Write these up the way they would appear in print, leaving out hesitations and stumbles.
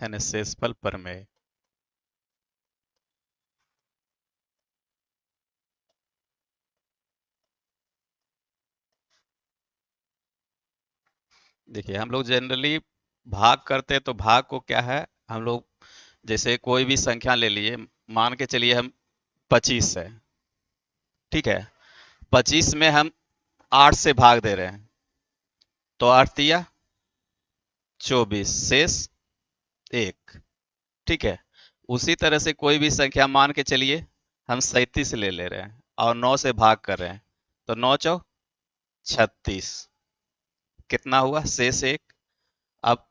है ना, शेषफल प्रमेय। देखिए हम लोग जनरली भाग करते हैं तो भाग को क्या है, हम लोग जैसे कोई भी संख्या ले लिए, मान के चलिए हम 25 है, ठीक है, 25 में हम 8 से भाग दे रहे हैं, तो 8 दिया 24, शेष 1, ठीक है। उसी तरह से कोई भी संख्या मान के चलिए हम 37 ले रहे हैं और 9 से भाग कर रहे हैं, तो 9 चौ 36, कितना हुआ, शेष 1। अब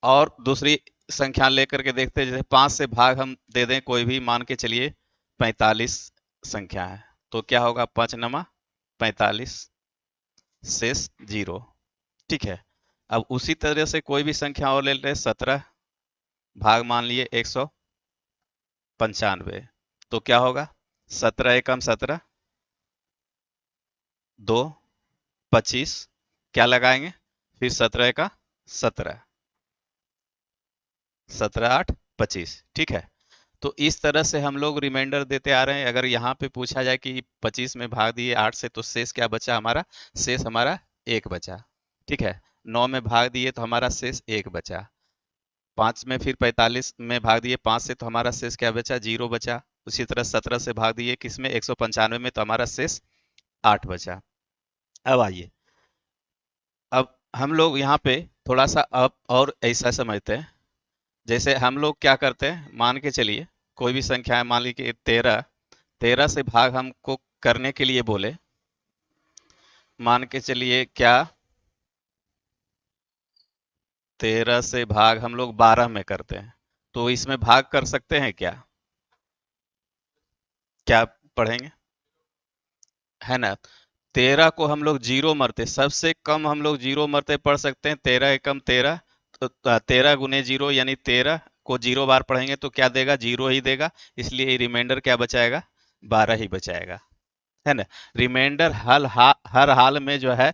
और दूसरी संख्या लेकर के देखते हैं, जैसे 5 से भाग हम दे दें कोई भी, मान के चलिए 45 संख्या है, तो क्या होगा, 5 नमा 45, शेष 0, ठीक है। अब उसी तरह से कोई भी संख्या और ले लेते हैं, 17 भाग मान लिए 195, तो क्या होगा, 17 एकम 17, 2, 25, क्या लगाएंगे, फिर 17 का 17, 17 8 25, ठीक है। तो इस तरह से हम लोग रिमाइंडर देते आ रहे हैं। अगर यहाँ पे पूछा जाए कि 25 में भाग दिए 8 से, तो शेष क्या बचा हमारा, शेष हमारा 1 बचा, ठीक है। 9 में भाग दिए तो हमारा शेष 1 बचा, 5 में फिर 45 में भाग दिए 5 से, तो हमारा शेष क्या बचा, 0 बचा। उसी तरह 17 से भाग दिए किसमें, 195 में, तो हमारा शेष 8 बचा। अब आइए, अब हम लोग यहाँ पे थोड़ा सा अब और ऐसा समझते हैं, जैसे हम लोग क्या करते हैं, मान के चलिए कोई भी संख्या है, मान लीजिए 13, 13 से भाग हमको करने के लिए बोले, मान के चलिए क्या, 13 से भाग हम लोग 12 में करते हैं, तो इसमें भाग कर सकते हैं क्या, क्या पढ़ेंगे, है ना। 13 को हम लोग जीरो मरते, सबसे कम हम लोग जीरो मरते पढ़ सकते हैं, 13 एकम 13, तो 13 गुने जीरो यानी 13 को जीरो बार पढ़ेंगे तो क्या देगा, जीरो ही देगा, इसलिए रिमाइंडर क्या बचाएगा, 12 ही बचाएगा, है ना। रिमाइंडर हर हाल में जो है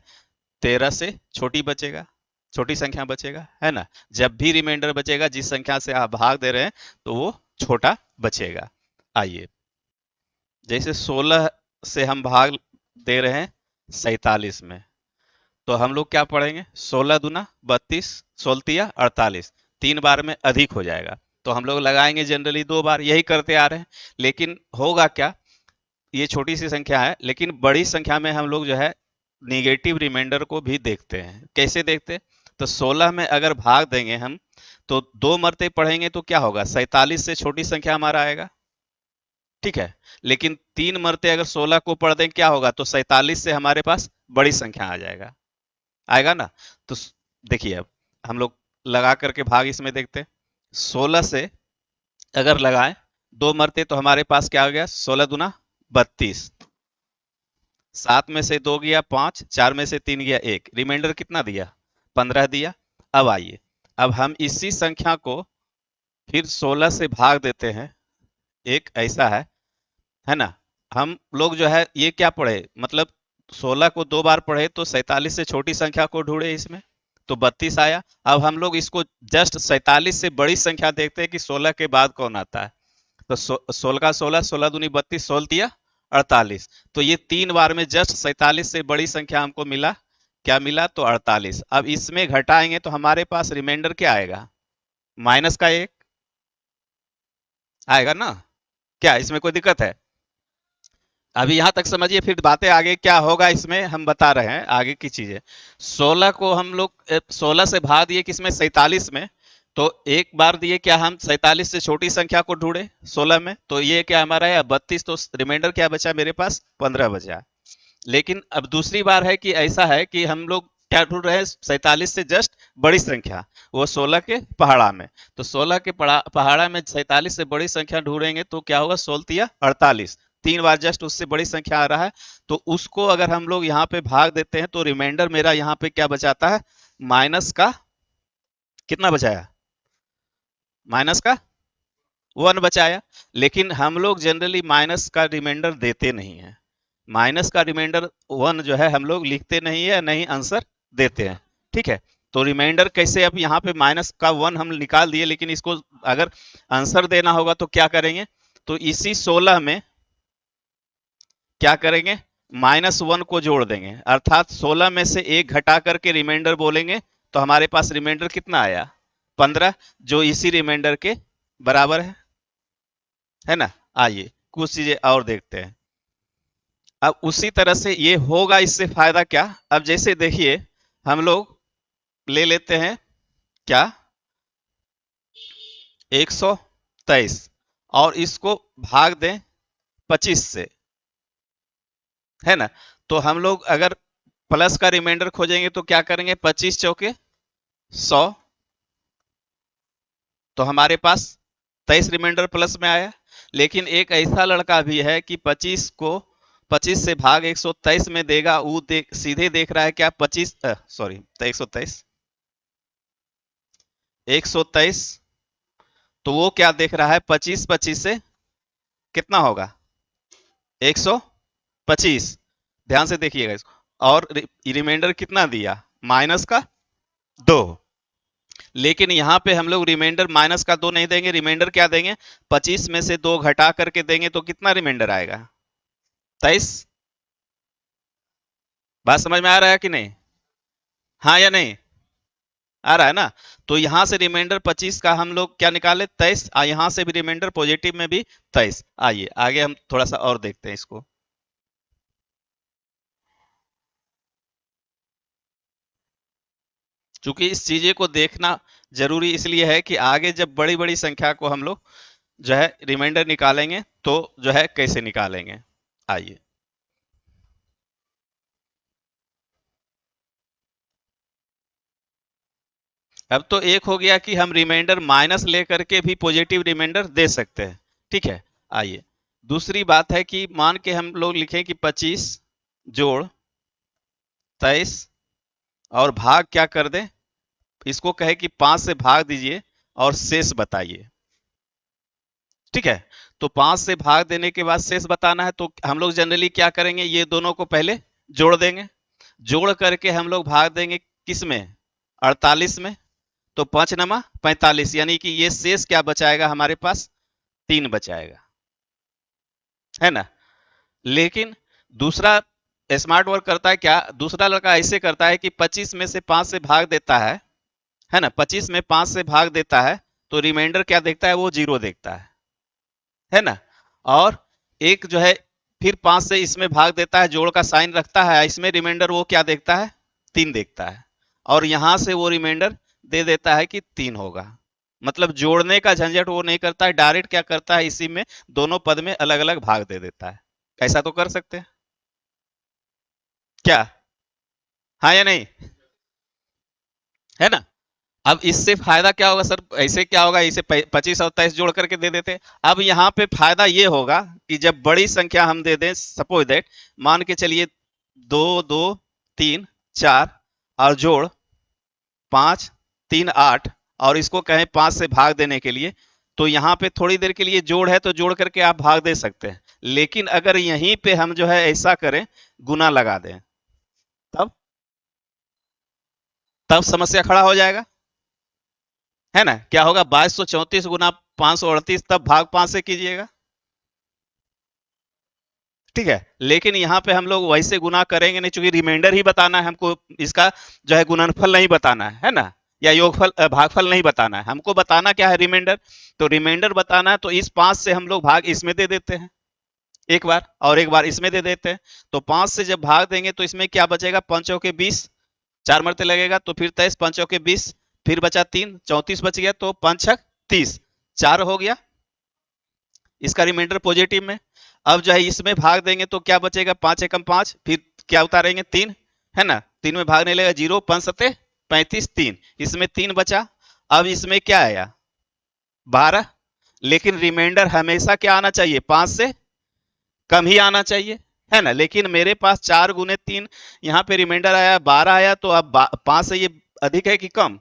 13 से छोटी बचेगा, छोटी संख्या बचेगा, है ना। जब भी रिमाइंडर बचेगा जिस संख्या से आप भाग दे रहे हैं तो वो छोटा बचेगा। आइए, जैसे 16 से हम भाग दे रहे हैं 47 में, तो हम लोग क्या पढ़ेंगे, 16 दूना 32, 16 48, 3 बार में अधिक हो जाएगा, तो हम लोग लगाएंगे जनरली 2 बार, यही करते आ रहे हैं। लेकिन होगा क्या, ये छोटी सी संख्या है, लेकिन बड़ी संख्या में हम लोग जो है निगेटिव रिमाइंडर को भी देखते हैं। कैसे देखते हैं, तो 16 में अगर भाग देंगे हम, तो 2 मरते पढ़ेंगे तो क्या होगा, 47 से छोटी संख्या हमारा आएगा, ठीक है। लेकिन 3 मरते अगर 16 को पढ़ दें क्या होगा, तो 47 से हमारे पास बड़ी संख्या आ जाएगा, आएगा ना। तो देखिए अब हम लोग लगा करके भाग इसमें देखते हैं, 16 से अगर लगाएं 2 मरते तो हमारे पास क्या हो गया, 16 दूना 32, 7 में से 2 गया 5, 4 में से 3 गया 1, रिमाइंडर कितना दिया, 15 दिया। अब आइए, अब हम इसी संख्या को फिर 16 से भाग देते हैं, एक ऐसा है ना। हम लोग जो है ये क्या पढ़े, मतलब 16 को 2 बार पढ़े तो 47 से छोटी संख्या को ढूंढे इसमें, तो 32 आया। अब हम लोग इसको जस्ट 47 से बड़ी संख्या देखते हैं कि 16 के बाद कौन आता है, तो 16 का 16, 16 दूनी 32, 16 दिया 48, तो ये 3 बार में जस्ट 47 से बड़ी संख्या हमको मिला, क्या मिला, तो 48। अब इसमें घटाएंगे तो हमारे पास रिमाइंडर क्या आएगा, माइनस का 1 आएगा ना। क्या इसमें कोई दिक्कत है, अभी यहां तक समझिए, फिर बातें आगे क्या होगा इसमें हम बता रहे हैं, आगे की चीजें। 16 को हम लोग 16 से भाग दिए किसमें, 47 में, तो एक बार दिए क्या, हम 47 से छोटी संख्या को ढूंढे 16 में, तो ये क्या हमारा है 32, तो रिमाइंडर क्या बचा मेरे पास, 15 बचा। लेकिन अब दूसरी बार है कि ऐसा है कि हम लोग क्या ढूंढ रहे हैं, 47 से जस्ट बड़ी संख्या, वो 16 के पहाड़ा में, तो 16 के पहाड़ा में 47 से बड़ी संख्या ढूंढेंगे तो क्या होगा, 16 48, 3 बार जस्ट उससे बड़ी संख्या आ रहा है, तो उसको अगर हम लोग यहाँ पे भाग देते हैं तो रिमाइंडर मेरा यहाँ पे क्या बचाता है, माइनस का कितना बचाया, माइनस का 1 बचाया। लेकिन हम लोग जनरली माइनस का रिमाइंडर देते नहीं है, माइनस का रिमाइंडर 1 जो है हम लोग लिखते नहीं है, नहीं आंसर देते हैं, ठीक है। तो रिमाइंडर कैसे, अब यहाँ पे माइनस का 1 हम निकाल दिए, लेकिन इसको अगर आंसर देना होगा तो क्या करेंगे, तो इसी 16 में क्या करेंगे, -1 को जोड़ देंगे, अर्थात 16 में से एक घटा करके रिमाइंडर बोलेंगे, तो हमारे पास रिमाइंडर कितना आया, 15, जो इसी रिमाइंडर के बराबर है ना। आइए कुछ चीजें और देखते हैं। अब उसी तरह से ये होगा, इससे फायदा क्या, अब जैसे देखिए हम लोग ले लेते हैं क्या, 123, और इसको भाग दें 25 से, है ना। तो हम लोग अगर प्लस का रिमाइंडर खोजेंगे तो क्या करेंगे, 25 चौके 100, तो हमारे पास 23 रिमाइंडर प्लस में आया। लेकिन एक ऐसा लड़का भी है कि 25 को 25 से भाग 123 में देगा, वो सीधे देख रहा है क्या, 25 सॉरी 123, 123, तो वो क्या देख रहा है, 25 25 से कितना होगा, 125, ध्यान से देखिएगा इसको, और रिमाइंडर कितना दिया, माइनस का 2। लेकिन यहां पे हम लोग रिमाइंडर माइनस का 2 नहीं देंगे, रिमाइंडर क्या देंगे, 25 में से 2 घटा करके देंगे, तो कितना रिमाइंडर आएगा, 23। बात समझ में आ रहा है कि नहीं, हाँ या नहीं, आ रहा है ना। तो यहां से रिमाइंडर 25 का हम लोग क्या निकाले, 23, यहां से भी रिमाइंडर पॉजिटिव में भी 23। आइए आगे हम थोड़ा सा और देखते हैं इसको। चूंकि इस चीजें को देखना जरूरी इसलिए है कि आगे जब बड़ी बड़ी संख्या को हम लोग जो है रिमाइंडर निकालेंगे तो जो है कैसे निकालेंगे। आइए, अब तो एक हो गया कि हम रिमाइंडर माइनस लेकर के भी पॉजिटिव रिमाइंडर दे सकते हैं, ठीक है। आइए, दूसरी बात है कि मान के हम लोग लिखें कि 25 जोड़ 23 और भाग क्या कर दें, इसको कहे कि 5 से भाग दीजिए और शेष बताइए, ठीक है। तो 5 से भाग देने के बाद शेष बताना है, तो हम लोग जनरली क्या करेंगे, ये दोनों को पहले जोड़ देंगे, जोड़ करके हम लोग भाग देंगे किस में, 48 में, तो 5 नमा 45, यानी कि ये शेष क्या बचाएगा हमारे पास, 3 बचाएगा, है ना। लेकिन दूसरा स्मार्ट वर्क करता है क्या, दूसरा लड़का ऐसे करता है कि 25 में से 5 से भाग देता है ना, 25 में 5 से भाग देता है, तो रिमाइंडर क्या देखता है, वो 0 देखता है ना। और एक जो है फिर 5 से इसमें भाग देता है, जोड़ का साइन रखता है, इसमें रिमाइंडर वो क्या देखता है, 3 देखता है, और यहां से वो रिमाइंडर दे देता है कि 3 होगा। मतलब जोड़ने का झंझट वो नहीं करता है, डायरेक्ट क्या करता है, इसी में दोनों पद में अलग अलग भाग दे देता है। ऐसा तो कर सकते हैं क्या, हाँ या नहीं, है ना। अब इससे फायदा क्या होगा सर, ऐसे क्या होगा, इसे 25 और 23 जोड़ करके दे देते। अब यहाँ पे फायदा ये होगा कि जब बड़ी संख्या हम दे दें, सपोज दैट मान के चलिए 2 2 3 4 और जोड़ 5 3 8, और इसको कहें 5 से भाग देने के लिए, तो यहाँ पे थोड़ी देर के लिए जोड़ है तो जोड़ करके आप भाग दे सकते हैं। लेकिन अगर यहीं पे हम जो है ऐसा करें, गुना लगा दें, तब तब समस्या खड़ा हो जाएगा, है ना। क्या होगा, 2234 गुना 538, तब भाग 5 से कीजिएगा, ठीक है। लेकिन यहाँ पे हम लोग वैसे गुना करेंगे नहीं, चूंकि रिमाइंडर ही बताना है हमको, इसका जो है गुणनफल नहीं बताना है ना, या योगफल भागफल नहीं बताना है हमको, बताना क्या है, रिमाइंडर। तो रिमाइंडर बताना है, तो इस 5 से हम लोग भाग इसमें दे देते हैं एक बार, और एक बार इसमें दे देते हैं। तो 5 से जब भाग देंगे तो इसमें क्या बचेगा, 5 के 20, 4 मरते लगेगा, तो फिर 23, 5 के 20, फिर बचा 3, 34 बच गया, तो 5 6 30, 4 हो गया इसका रिमाइंडर पॉजिटिव में। अब जो है इसमें भाग देंगे तो क्या बचेगा, 5 एकम 5, फिर क्या उतारेंगे 3, है ना, 3 में भागने लगेगा 0, 5 सत्ते 35, 3, इसमें 3 बचा। अब इसमें क्या आया, 12, लेकिन रिमाइंडर हमेशा क्या आना चाहिए, 5 से कम ही आना चाहिए, है ना। लेकिन मेरे पास 4 गुने 3 यहाँ पे रिमाइंडर आया 12 आया, तो अब 5 से ये अधिक है कि कम,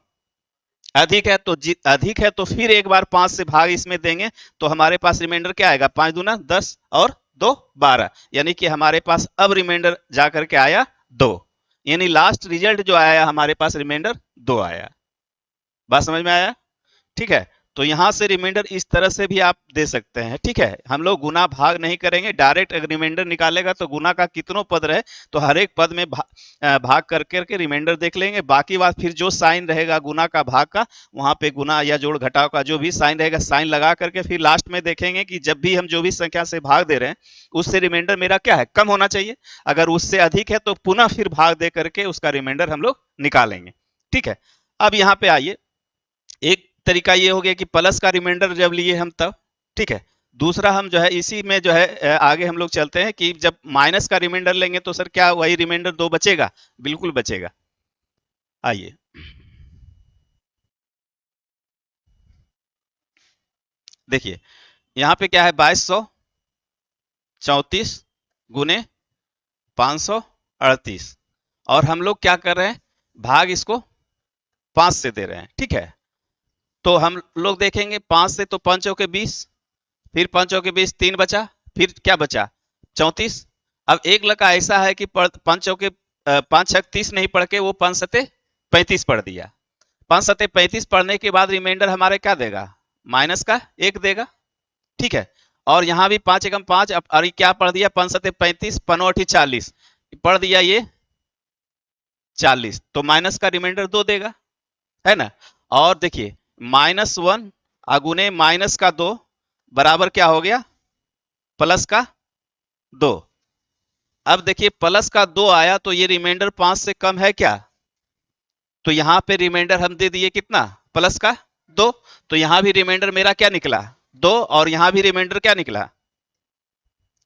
अधिक है, तो अधिक है तो फिर एक बार 5 से भाग इसमें देंगे, तो हमारे पास रिमाइंडर क्या आएगा, 5 दूना 10 और 2 12, यानी कि हमारे पास अब रिमाइंडर जाकर के आया 2। यानी लास्ट रिजल्ट जो आया हमारे पास रिमाइंडर 2 आया। बात समझ में आया? ठीक है। तो यहां से रिमाइंडर इस तरह से भी आप दे सकते हैं। ठीक है, हम लोग गुना भाग नहीं करेंगे, डायरेक्ट अगर रिमाइंडर निकालेगा तो गुना का कितनों पद रहे तो हर एक पद में भाग कर करके रिमाइंडर देख लेंगे। बाकी बात फिर जो साइन रहेगा गुना का भाग का, वहां पे गुना या जोड़ घटाव का जो भी साइन रहेगा, साइन लगा करके फिर लास्ट में देखेंगे कि जब भी हम जो भी संख्या से भाग दे रहे हैं उससे रिमाइंडर मेरा क्या है, कम होना चाहिए। अगर उससे अधिक है तो पुनः फिर भाग दे करके उसका रिमाइंडर हम लोग निकालेंगे। ठीक है। अब यहाँ पे आइए, एक तरीका ये हो गया कि प्लस का रिमाइंडर जब लिए हम तब। ठीक है। दूसरा हम जो है इसी में जो है आगे हम लोग चलते हैं कि जब माइनस का रिमाइंडर लेंगे तो सर क्या वही रिमाइंडर 2 बचेगा? बिल्कुल बचेगा। आइए, देखिए यहाँ पे क्या है, 2234 गुने 538, और हम लोग क्या कर रहे हैं, भाग इसको 5 से दे रहे हैं। ठीक है। तो हम लोग देखेंगे 5 से तो 5 के 20, फिर 5 के 20 3 बचा, फिर क्या बचा 34। अब एक लड़का ऐसा है कि 5 के 5 6 30 नहीं पढ़ के वो 5 7 35 पढ़ दिया। 5 7 35 पढ़ने के बाद रिमाइंडर हमारे क्या देगा, माइनस का 1 देगा। ठीक है। और यहाँ भी 5 एकम 5, अब अरे क्या पढ़ दिया, 5 7 35 5 40 पढ़ दिया ये 40, तो माइनस का रिमाइंडर 2 देगा, है ना। और देखिए -1 अगुने माइनस का 2 बराबर क्या हो गया, प्लस का 2। अब देखिए प्लस का 2 आया तो ये रिमाइंडर 5 से कम है क्या, तो यहां पे रिमाइंडर हम दे दिए कितना, प्लस का 2। तो यहां भी रिमाइंडर मेरा क्या निकला, 2, और यहां भी रिमाइंडर क्या निकला,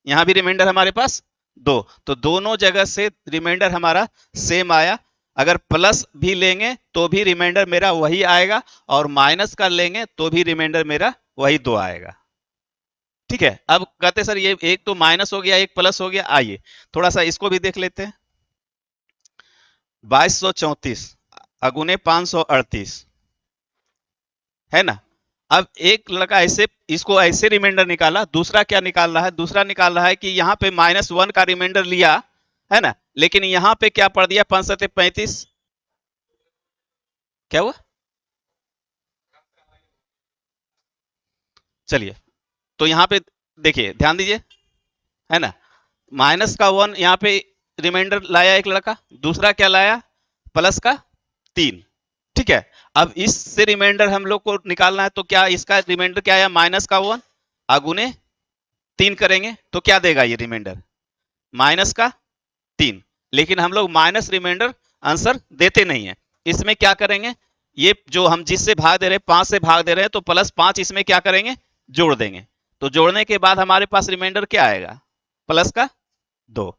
यहां भी रिमाइंडर हमारे पास 2। तो दोनों जगह से रिमाइंडर हमारा सेम आया। अगर प्लस भी लेंगे तो भी रिमाइंडर मेरा वही आएगा, और माइनस का लेंगे तो भी रिमाइंडर मेरा वही 2 आएगा। ठीक है। अब कहते सर ये एक तो माइनस हो गया एक प्लस हो गया, आइए थोड़ा सा इसको भी देख लेते हैं। 2234 अगुने 538, है ना। अब एक लड़का ऐसे इसको ऐसे रिमाइंडर निकाला, दूसरा क्या निकाल रहा है, दूसरा निकाल रहा है कि यहाँ पे -1 का रिमाइंडर लिया, है ना, लेकिन यहाँ पे क्या पढ़ दिया 5 7 35, क्या हुआ, चलिए तो यहाँ पे देखिए ध्यान दीजिए, है ना, -1 यहाँ पे रिमाइंडर लाया एक लड़का, दूसरा क्या लाया, प्लस का 3। ठीक है। अब इससे रिमाइंडर हम लोग को निकालना है, तो क्या इसका रिमाइंडर क्या आया, -1 अगुने 3 करेंगे तो क्या देगा ये रिमाइंडर, -3। लेकिन हम लोग माइनस रिमाइंडर आंसर देते नहीं है। इसमें क्या करेंगे, ये जो हम जिससे भाग दे रहे हैं 5 से भाग दे रहे हैं, तो +5 इसमें क्या करेंगे, जोड़ देंगे। तो जोड़ने के बाद हमारे पास रिमाइंडर क्या आएगा, प्लस का 2।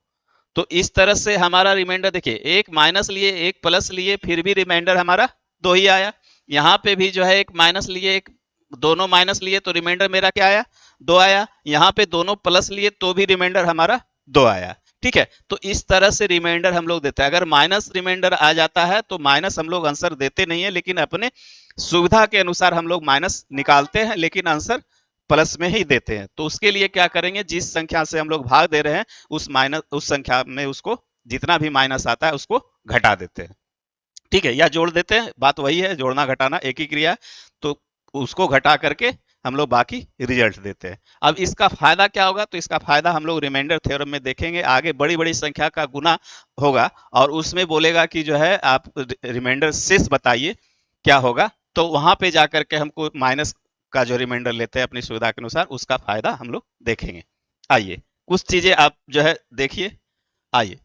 तो इस तरह से हमारा रिमाइंडर देखिए, एक माइनस लिए एक प्लस लिए फिर भी रिमाइंडर हमारा 2 ही आया। यहाँ पे भी जो है एक माइनस लिए एक, दोनों माइनस लिए तो रिमाइंडर मेरा क्या आया, 2 आया। यहाँ पे दोनों प्लस लिए तो भी रिमाइंडर हमारा 2 आया। ठीक है। तो इस तरह से रिमाइंडर हम लोग देते हैं। अगर माइनस रिमाइंडर आ जाता है तो माइनस हम लोग आंसर देते नहीं है, लेकिन अपने सुविधा के अनुसार हम लोग माइनस निकालते हैं, लेकिन आंसर प्लस में ही देते हैं। तो उसके लिए क्या करेंगे, जिस संख्या से हम लोग भाग दे रहे हैं उस संख्या में उसको जितना भी माइनस आता है उसको घटा देते हैं। ठीक है, या जोड़ देते हैं, बात वही है, जोड़ना घटाना एक ही क्रिया है। तो उसको घटा करके हम लोग बाकी रिजल्ट देते हैं। अब इसका फायदा क्या होगा, तो इसका फायदा हम लोग रिमाइंडर थ्योरम में देखेंगे। आगे बड़ी बड़ी संख्या का गुना होगा और उसमें बोलेगा कि जो है आप रिमाइंडर शेष बताइए क्या होगा, तो वहां पे जाकर के हमको माइनस का जो रिमाइंडर लेते हैं अपनी सुविधा के अनुसार उसका फायदा हम लोग देखेंगे। आइए कुछ चीजें आप जो है देखिए। आइए,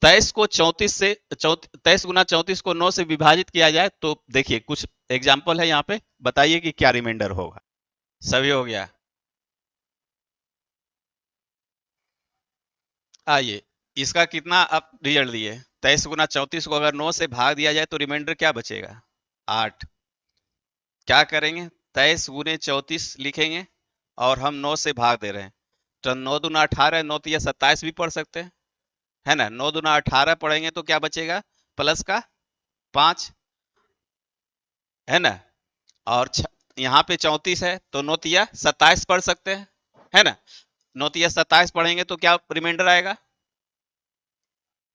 23 को 34 से 23 गुना 34 को 9 से विभाजित किया जाए तो देखिए कुछ एग्जाम्पल है यहाँ पे, बताइए कि क्या रिमाइंडर होगा। सभी हो गया। आइए, इसका कितना आप रिजल्ट दिए, 23 गुना 34 को अगर 9 से भाग दिया जाए तो रिमाइंडर क्या बचेगा, 8। क्या करेंगे, 23 गुने 34 लिखेंगे और हम 9 से भाग दे रहे हैं, तो 9 दूना 18, 9 तिया 27 भी पढ़ सकते हैं, है ना। 9 दूना 18 पढ़ेंगे तो क्या बचेगा, प्लस का 5, है ना। और यहाँ पे 34 है तो 9 तिया 27 पढ़ सकते हैं, है ना। 9 तिया 27 पढ़ेंगे तो क्या रिमाइंडर आएगा,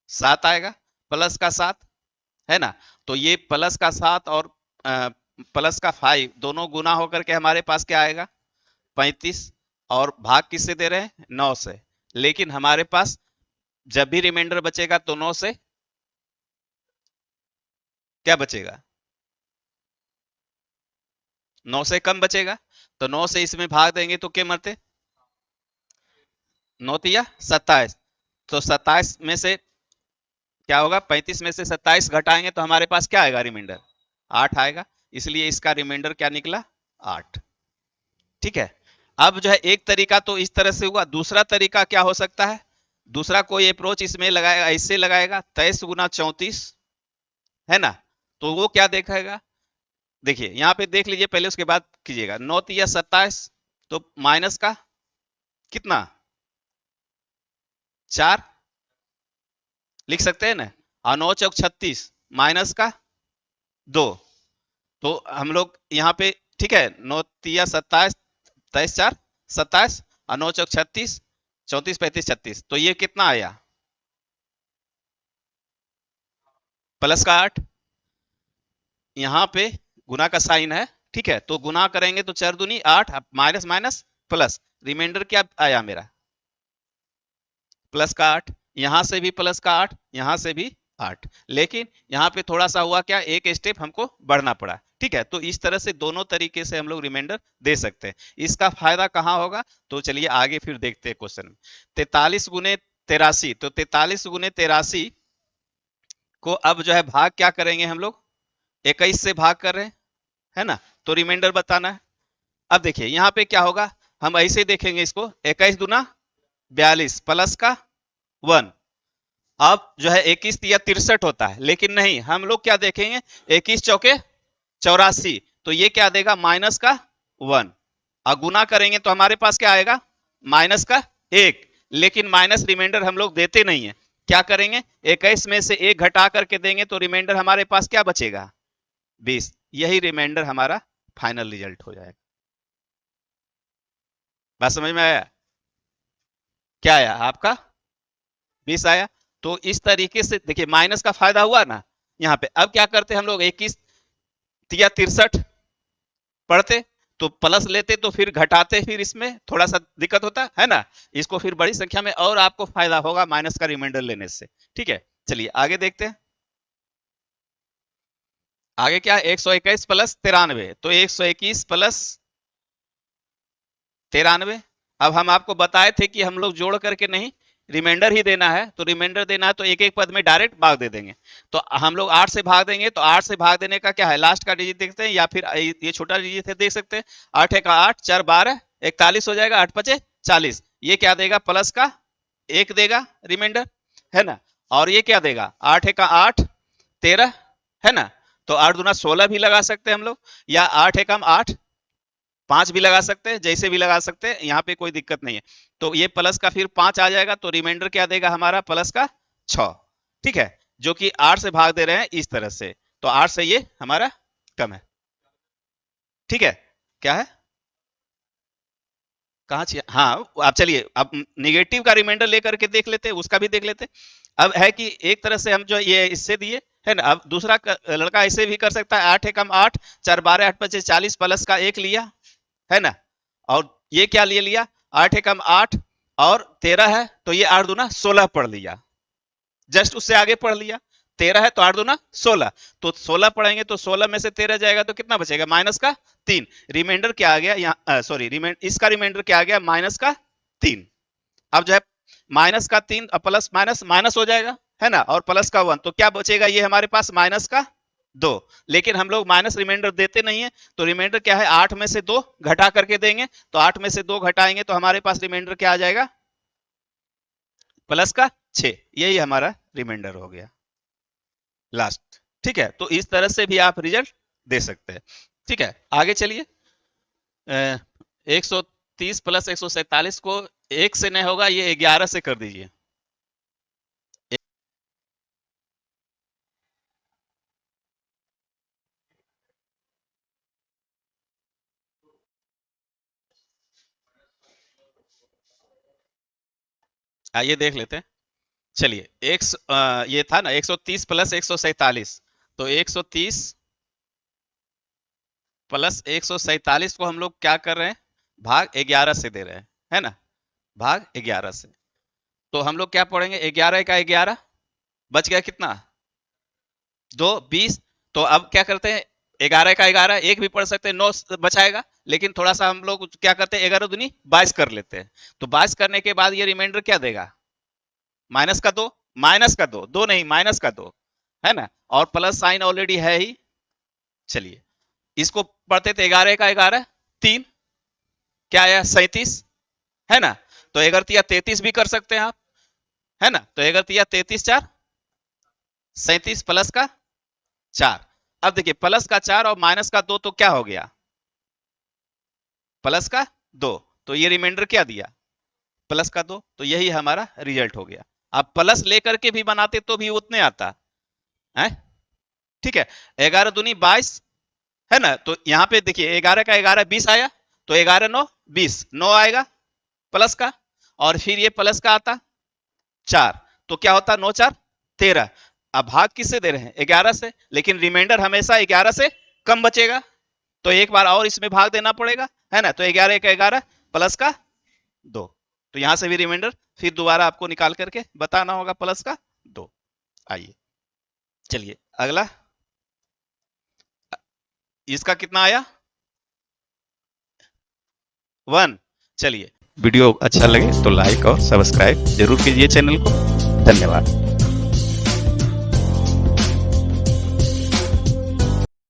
7 आएगा। प्लस का 7, है ना? तो ये प्लस का 7 और अ, प्लस का 5 दोनों गुना होकर के हमारे पास क्या आएगा? 35। और भाग किससे दे रहे हैं? 9 से। लेकिन हमारे पास जब भी रिमाइंडर बचेगा तो 9 से क्या बचेगा? 9 से कम बचेगा। तो 9 से इसमें भाग देंगे तो क्या मरते? 9 तिया 27। तो 27 में से क्या होगा? 35 में से 27 घटाएंगे तो हमारे पास क्या आएगा रिमाइंडर? 8 आएगा। इसलिए इसका रिमाइंडर क्या निकला? 8। ठीक है। अब जो है एक तरीका तो इस तरह से हुआ, दूसरा तरीका क्या हो सकता है? दूसरा कोई अप्रोच इसमें लगाएगा, ऐसे लगाएगा 23 गुना 34, है ना? तो वो क्या देखेगा? देखिए यहाँ पे देख लीजिए पहले, उसके बाद कीजिएगा। 9 तिया 27, तो माइनस का कितना? 4 लिख सकते हैं ना। और 9 चौक 36 माइनस का 2। तो हम लोग यहाँ पे, ठीक है, 9 तिया 27, 23 4 27, और 9 चौक 36, 34 35 36, तो ये कितना आया? प्लस का 8। यहाँ पे गुना का साइन है, ठीक है, तो गुना करेंगे तो 4 दूनी 8, माइनस माइनस प्लस, रिमाइंडर क्या आया मेरा? प्लस का 8। यहां से भी प्लस का 8, यहां से भी 8। लेकिन यहाँ पे थोड़ा सा हुआ क्या, एक स्टेप हमको बढ़ना पड़ा। ठीक है, तो इस तरह से दोनों तरीके से हम लोग रिमाइंडर दे सकते हैं। इसका फायदा कहाँ होगा? तो चलिए आगे फिर देखते हैं क्वेश्चन में। 43 गुने 83, तो 43 गुने 83 को अब जो है भाग क्या करेंगे हम लोग? 21 से भाग कर रहे हैं, है ना? तो रिमाइंडर बताना है। अब देखिए यहाँ पे क्या होगा, हम ऐसे देखेंगे इसको, 21 दुना 42 प्लस का 1। अब जो है 21 या 63 होता है, लेकिन नहीं, हम लोग क्या देखेंगे? 21 चौके 84, तो ये क्या देगा? माइनस का 1। और गुना करेंगे तो हमारे पास क्या आएगा? माइनस का 1। लेकिन माइनस रिमाइंडर हम लोग देते नहीं है। क्या करेंगे? 21 में से 1 घटा करके देंगे तो रिमाइंडर हमारे पास क्या बचेगा? 20। यही रिमाइंडर हमारा फाइनल रिजल्ट हो जाएगा। बात समझ में आया? क्या आया आपका? 20 आया। तो इस तरीके से देखिए माइनस का फायदा हुआ ना यहाँ पे। अब क्या करते हैं हम लोग? 21 या 63 पढ़ते, तो प्लस लेते, तो फिर घटाते, फिर इसमें थोड़ा सा दिक्कत होता है ना। इसको फिर बड़ी संख्या में और आपको फायदा होगा माइनस का रिमाइंडर लेने से। ठीक है, चलिए आगे देखते हैं। आगे क्या है? 121 प्लस 93, तो 121 प्लस 93। अब हम आपको बताए थे कि हम लोग जोड़ करके नहीं, रिमाइंडर ही देना है। तो रिमाइंडर देना है तो एक एक पद में डायरेक्ट भाग दे देंगे। तो हम लोग 8 से भाग देंगे, तो 8 से भाग देने का क्या है? लास्ट का डिजिट देखते हैं, या फिर ये छोटा डिजिट है देख सकते हैं। 8 एक 8, 4 12, 41 हो जाएगा, 8 पचे 40। ये क्या देगा? प्लस का 1 देगा रिमाइंडर, है ना? और ये क्या देगा? 8 एक 8, 13, है ना? तो 8 दूना 16 भी लगा सकते हैं हम लोग, या 8 एकम 8, 5 भी लगा सकते हैं, जैसे भी लगा सकते हैं, यहाँ पे कोई दिक्कत नहीं है। तो ये प्लस का फिर 5 आ जाएगा, तो रिमाइंडर क्या देगा हमारा? प्लस का 6। ठीक है, जो कि 8 से भाग दे रहे हैं इस तरह से, तो 8 से ये हमारा कम है। ठीक है, क्या है? कहाँ चाहिए? हाँ, आप चलिए अब निगेटिव का रिमाइंडर लेकर के देख लेते हैं, उसका भी देख लेते हैं। अब है कि एक तरह से हम जो ये इससे दिए, है ना? अब दूसरा लड़का ऐसे भी कर सकता है, 8 एकम 8, 4 12, 8 पचे 40, प्लस का 1 लिया, है ना? और ये क्या ले लिया? 8 एकम 8 और 13 है, तो ये 8 दूना 16 पढ़ लिया। जस्ट उससे आगे पढ़ लिया। 13 है तो 8 दूना 16, तो 16 पढ़ेंगे तो 16 में से 13 जाएगा तो कितना बचेगा? माइनस का 3। रिमाइंडर क्या आ गया यहाँ? सॉरी, इसका रिमाइंडर क्या आ गया? माइनस का 3। अब जो है माइनस का 3 प्लस माइनस माइनस हो जाएगा, है ना? और प्लस का 1, तो क्या बचेगा? ये हमारे पास माइनस का 2। लेकिन हम लोग माइनस रिमाइंडर देते नहीं है, तो रिमाइंडर क्या है? 8 में से 2 घटा करके देंगे, तो 8 में से 2 घटाएंगे तो हमारे पास रिमाइंडर क्या आ जाएगा? प्लस का 6। यही हमारा रिमाइंडर हो गया लास्ट। ठीक है, तो इस तरह से भी आप रिजल्ट दे सकते हैं। ठीक है, आगे चलिए। 130 प्लस 147 को एक से नहीं होगा, ये 11 से कर दीजिए। आइए देख लेते हैं। चलिए ये था ना 130 प्लस 147, तो 130 प्लस 147 को हम लोग क्या कर रहे हैं, भाग 11 से दे रहे हैं, है ना, भाग 11 से। तो हम लोग क्या पढ़ेंगे, 11 का 11 बच गया कितना, 2 20। तो अब क्या करते हैं, 11 का 11 एक भी पढ़ सकते हैं, 9 बचाएगा, लेकिन थोड़ा सा हम लोग क्या करते हैं, 11 दूनी 22 कर लेते हैं। तो 22 करने के बाद ये रिमाइंडर क्या देगा, माइनस का 2, माइनस का 2, 2 नहीं माइनस का 2, है ना, और प्लस साइन ऑलरेडी है ही। चलिए इसको पढ़ते थे, 11 का 11 3, क्या आया 37, है ना। तो 11 33 भी कर सकते हैं आप, है ना, तो 11 33 4 37 प्लस का 4। अब देखिए प्लस का 4 और माइनस का 2 तो क्या हो गया, प्लस का 2, तो ये रिमाइंडर क्या दिया, प्लस का 2, तो यही हमारा रिजल्ट हो गया। अब प्लस लेकर के भी बनाते तो भी उतने आता है, ठीक है। 11 दूनी 22, है ना, तो यहाँ पे देखिए 11 का 11 20 आया, तो 11 9 20, 9 आएगा प्लस का, और फिर ये प्लस का आता 4, तो क्या होता 9 4 13। अब भाग किससे दे रहे हैं, 11 से, लेकिन रिमाइंडर हमेशा 11 से कम बचेगा, तो एक बार और इसमें भाग देना पड़ेगा, है ना। तो 11 का 11 प्लस का 2, तो यहां से भी रिमाइंडर फिर दोबारा आपको निकाल करके बताना होगा, प्लस का 2। आइए चलिए अगला, इसका कितना आया 1। चलिए वीडियो अच्छा लगे तो लाइक और सब्सक्राइब जरूर कीजिए चैनल को। धन्यवाद।